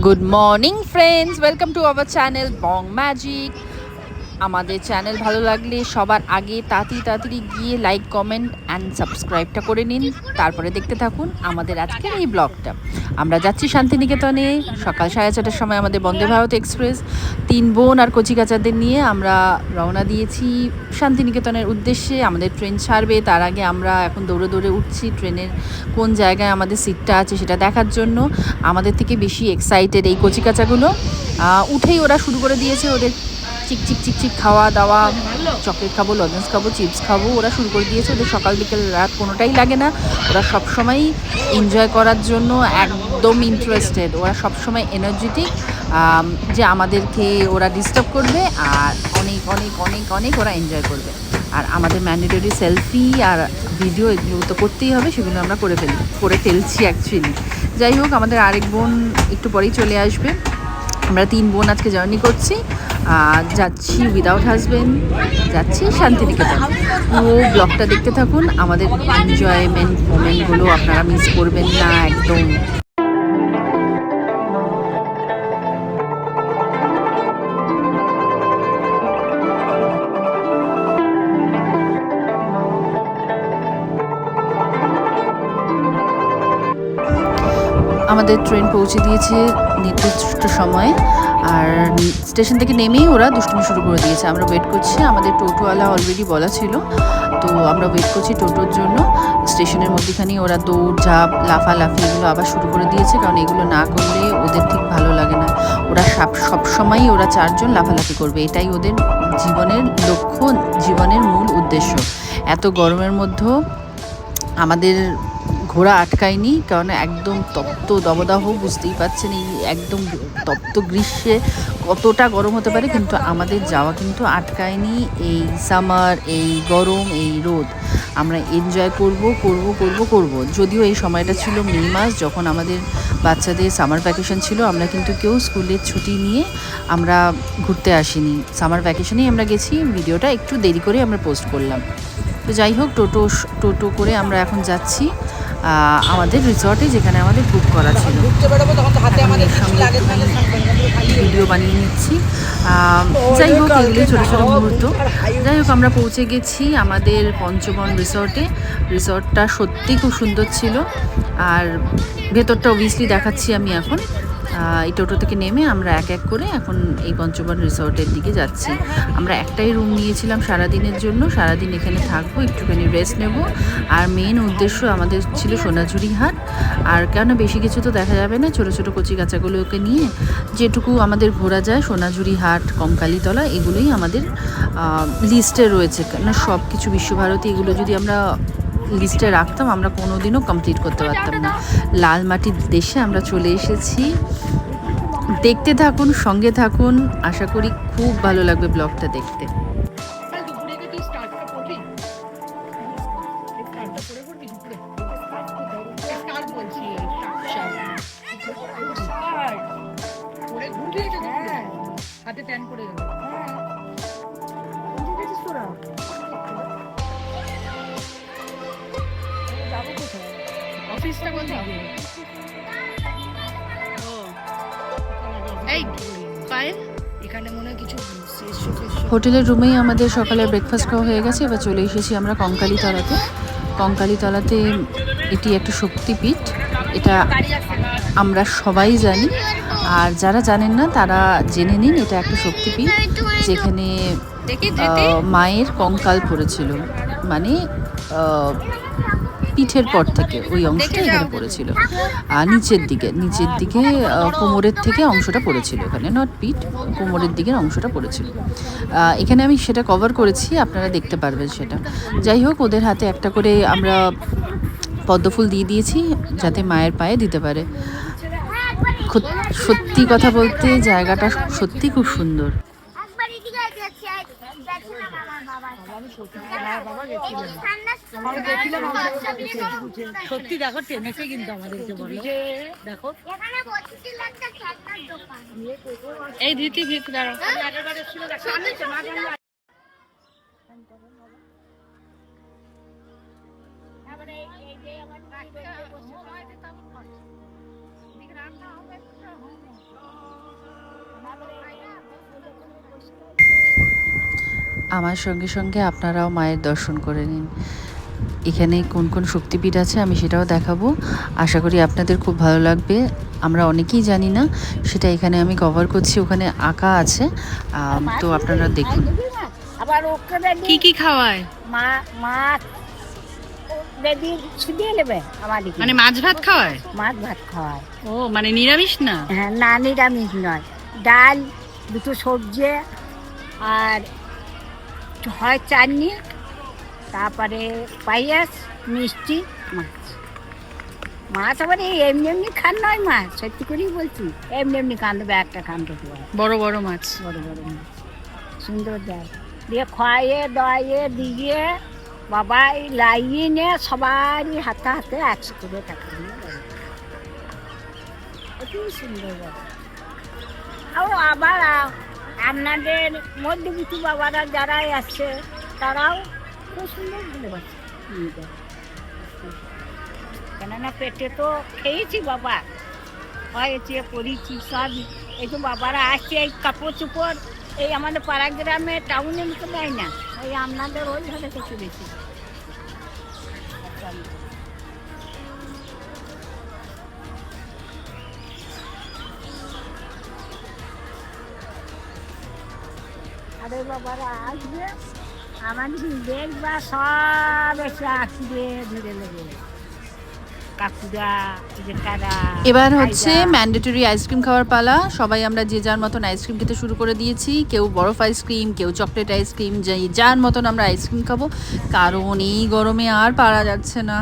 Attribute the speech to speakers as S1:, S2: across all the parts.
S1: Good morning friends, welcome to our channel Bong magic. আমাদের channel ভালো লাগলে সবার আগে তাড়াতাড়ি গিয়ে লাইক, কমেন্ট অ্যান্ড সাবস্ক্রাইবটা করে নিন। তারপরে দেখতে থাকুন আমাদের আজকের এই ব্লগটা। আমরা যাচ্ছি শান্তিনিকেতনে সকাল 6:30টার সময়। আমাদের বন্দে ভারত এক্সপ্রেস 3 বোন আর কচিকাচাদের নিয়ে আমরা রওনা দিয়েছি শান্তিনিকেতনের উদ্দেশ্যে। আমাদের ট্রেন ছাড়বে, তার আগে আমরা এখন দৌড়ে উঠছি ট্রেনের কোন জায়গায় আমাদের সিটটা আছে সেটা দেখার জন্য। আমাদের থেকে বেশি এক্সাইটেড এই কচিকাচাগুলো। উঠেই ওরা শুরু করে দিয়েছে ওদের চিক খাওয়া দাওয়া। চকলেট খাবো, লজেন্স খাবো, চিপস খাবো, ওরা শুরু করে দিয়েছে। ওদের সকাল বিকেল রাত কোনোটাই লাগে না। ওরা সবসময় এনজয় করার জন্য একদম ইন্টারেস্টেড। ওরা সবসময় এনার্জেটিক যে আমাদেরকে ওরা ডিস্টার্ব করবে আর অনেক অনেক অনেক অনেক ওরা এনজয় করবে। আর আমাদের ম্যান্ডেটরি সেলফি আর ভিডিও এগুলো তো করতেই হবে, সেগুলো আমরা করে ফেলছি অ্যাকচুয়ালি। যাই হোক, আমাদের আরেক বোন একটু পরেই চলে আসবে। আমরা 3 বোন আজকে জার্নি করছি, যাচ্ছি উইদাউট হাজব্যান্ড, যাচ্ছি শান্তিনিকেতন। পুরো ব্লগটা দেখতে থাকুন, আমাদের এনজয়মেন্ট মোমেন্টগুলো আপনারা মিস করবেন না একদম। আমাদের ট্রেন পৌঁছে দিয়েছে নির্দিষ্ট সময়ে, আর স্টেশন থেকে নেমেই ওরা দুষ্টুমি শুরু করে দিয়েছে। আমরা ওয়েট করছি, আমাদের টোটোওয়ালা অলরেডি বলা ছিল, তো আমরা ওয়েট করছি টোটোর জন্য। স্টেশনের মধ্যেখানেই ওরা দৌড় ঝাঁপ লাফালাফি এগুলো আবার শুরু করে দিয়েছে, কারণ এগুলো না করলে ওদের ঠিক ভালো লাগে না। ওরা সবসময়ই ওরা 4 জন লাফালাফি করবে, এটাই ওদের জীবনের লক্ষ্য, জীবনের মূল উদ্দেশ্য। এত গরমের মধ্যেও আমাদের ঘোড়া আটকায়নি, কারণ একদম তপ্ত দবদাহ, বুঝতেই পারছেন এই একদম তপ্ত গ্রীষ্মে কতটা গরম হতে পারে, কিন্তু আমাদের যাওয়া কিন্তু আটকায়নি। এই সামার, এই গরম, এই রোদ আমরা এনজয় করব। যদিও এই সময়টা ছিল মে মাস, যখন আমাদের বাচ্চাদের সামার ভ্যাকেশন ছিল। আমরা কিন্তু কেউ স্কুলের ছুটি নিয়ে আমরা ঘুরতে আসিনি, সামার ভ্যাকেশনেই আমরা গেছি। ভিডিওটা একটু দেরি করে আমরা পোস্ট করলাম। তো যাই হোক, টোটো করে আমরা এখন যাচ্ছি আমাদের রিসর্টে, যেখানে আমাদের বুক করা ছিল। ভিডিও বানিয়ে নিচ্ছি। যাই হোক, এগুলোই ছোটো ছোটো মুহূর্ত। যাই হোক, আমরা পৌঁছে গেছি আমাদের পঞ্চবন রিসর্টে। রিসর্টটা সত্যি খুব সুন্দর ছিল, আর ভেতরটা অবভিয়াসলি দেখাচ্ছি আমি এখন। এই টোটো থেকে নেমে আমরা এক এক করে এখন এই পঞ্চবন রিসর্টের দিকে যাচ্ছি। আমরা একটাই রুম নিয়েছিলাম সারাদিনের জন্য, সারাদিন এখানে থাকবো, একটুখানি রেস্ট নেব। আর মেন উদ্দেশ্য আমাদের ছিল সোনাঝুরি হাট। আর কেন বেশি কিছু তো দেখা যাবে না, ছোটো ছোটো কচি কাচাগুলোকে নিয়ে যেটুকু আমাদের ঘোরা যায়, সোনাঝুরি হাট, কঙ্কালীতলা, এগুলোই আমাদের লিস্টে রয়েছে। কেন সব কিছু বিশ্বভারতী এগুলো যদি আমরা লিস্টে রাখতাম, আমরা কোনো দিনও কমপ্লিট করতে পারতাম না। লাল মাটির দেশে আমরা চলে এসেছি। দেখতে থাকুন, সঙ্গে থাকুন, আশা করি খুব ভালো লাগবে ব্লগটা দেখতে।
S2: অফিসটা কোথায়? এই পায়েল এখানে মনে হয় কিছু
S1: হোটেলের রুমেই আমাদের সকালে ব্রেকফাস্ট খাওয়া হয়ে গেছে। এবার চলে এসেছি আমরা কঙ্কালীতলাতে। কঙ্কালীতলাতে এটি একটা শক্তিপীঠ, এটা আমরা সবাই জানি। আর যারা জানেন না তারা জেনে নিন, এটা একটা শক্তিপীঠ যেখানে মায়ের কঙ্কাল পড়েছিল, মানে পিঠের পর থেকে ওই অংশটা এখানে পড়েছিল। আর নিচের দিকে কোমরের থেকে অংশটা পড়েছিল, এখানে নট পিঠ, কোমরের দিকের অংশটা পড়েছিল। এখানে আমি সেটা কভার করেছি, আপনারা দেখতে পারবেন সেটা। যাই হোক, ওদের হাতে একটা করে আমরা পদ্মফুল দিয়ে দিয়েছি, যাতে মায়ের পায়ে দিতে পারে। সত্যি কথা বলতে জায়গাটা সত্যি খুব সুন্দর।
S2: সত্যি দেখো, টেনেছে কিন্তু আমাদেরকে, বলো দেখো। এই ধীতি দাঁড়াও।
S1: আমার সঙ্গে সঙ্গে আপনারাও মায়ের দর্শন করে নিন। এখানে কোন কোন শক্তিপীঠ আছে আমি সেটাও দেখাবো, আশা করি আপনাদের খুব ভালো লাগবে। আমরা অনেকেই জানি না, সেটা এখানে আমি কভার করছি, ওখানে আঁকা আছে, তো আপনারা দেখুন।
S2: আবার ওকে
S3: কি কি খাওয়ায়?
S2: মাছ বেদি ছিটিয়ে নেবে আমাদের,
S3: মানে মাছ ভাত খাওয়ায়?
S2: মাছ ভাত খাওয়ায়।
S3: ও মানে নিরামিষ না?
S2: হ্যাঁ, না নিরামিষ নয়, ডাল, দুটো সবজি, আর হয় চাটনি, তারপরে পায়েস, মিষ্টি, মাছ। মাছ আবার এই এমনি এমনি খান নয়, মাছ সত্যি করেই বলছি, এমনি এমনি খান দেবে, একটা খান দেবে,
S3: বড় বড় মাছ।
S2: বড় বড় মাছ সুন্দর দেয়, দিয়ে খাইয়ে দাইয়ে দিয়ে বাবা এই লাইনে সবারই হাতে হাতে 100 করে টাকা দিয়ে দেবে। অতি সুন্দর বাবা। আবার আপনাদের মধ্যবিত্ত বাবারা যারাই আছে তারাও খুব সুন্দর ভালোবাসে, কেননা পেটে তো খেয়েছি বাবা, হয়েছে পড়েছি সব। এই তো বাবারা আসছে, এই কাপড় চোপড় এই আমাদের পাড়া গ্রামে টাউনে মতো দেয় না, এই আপনাদের ওই ঘরে থেকে বেশি। আরে বাবারা আসবে, আমাদের দেখবা সব এসে আসবে, ধরে নেবে কাকুরা, জেঠারা।
S1: এবার হচ্ছে ম্যান্ডেটরি আইসক্রিম খাওয়ার পালা। সবাই আমরা যে যার মতন আইসক্রিম খেতে শুরু করে দিয়েছি, কেউ বরফ আইসক্রিম, কেউ চকলেট আইসক্রিম, যার মতন আমরা আইসক্রিম খাবো, কারণ এই গরমে আর পারা যাচ্ছে না।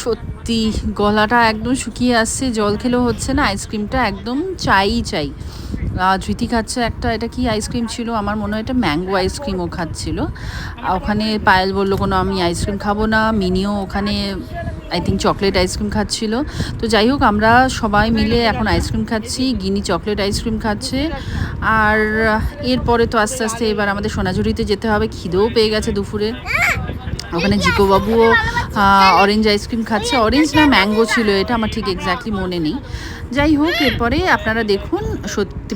S1: সত্যি গলাটা একদম শুকিয়ে আসছে, জল খেলেও হচ্ছে না, আইসক্রিমটা একদম চাই। ধৃতি খাচ্ছে একটা, এটা কি আইসক্রিম ছিল, আমার মনে হয় এটা ম্যাঙ্গো আইসক্রিমও খাচ্ছিল। ওখানে পায়েল বললো কোনো আমি আইসক্রিম খাবো না, মিনিও ওখানে আই থিঙ্ক চকলেট আইসক্রিম খাচ্ছিল। তো যাই হোক, আমরা সবাই মিলে এখন আইসক্রিম খাচ্ছি, গিনি চকলেট আইসক্রিম খাচ্ছে। আর এরপরে তো আস্তে আস্তে এবার আমাদের সোনাঝুরিতে যেতে হবে, খিদেও পেয়ে গেছে দুপুরে। ওখানে জিকোবাবুও অরেঞ্জ আইসক্রিম খাচ্ছে, অরেঞ্জ না ম্যাঙ্গো ছিল এটা, আমার ঠিক এক্স্যাক্টলি মনে নেই। যাই হোক, এরপরে আপনারা দেখুন সত্যি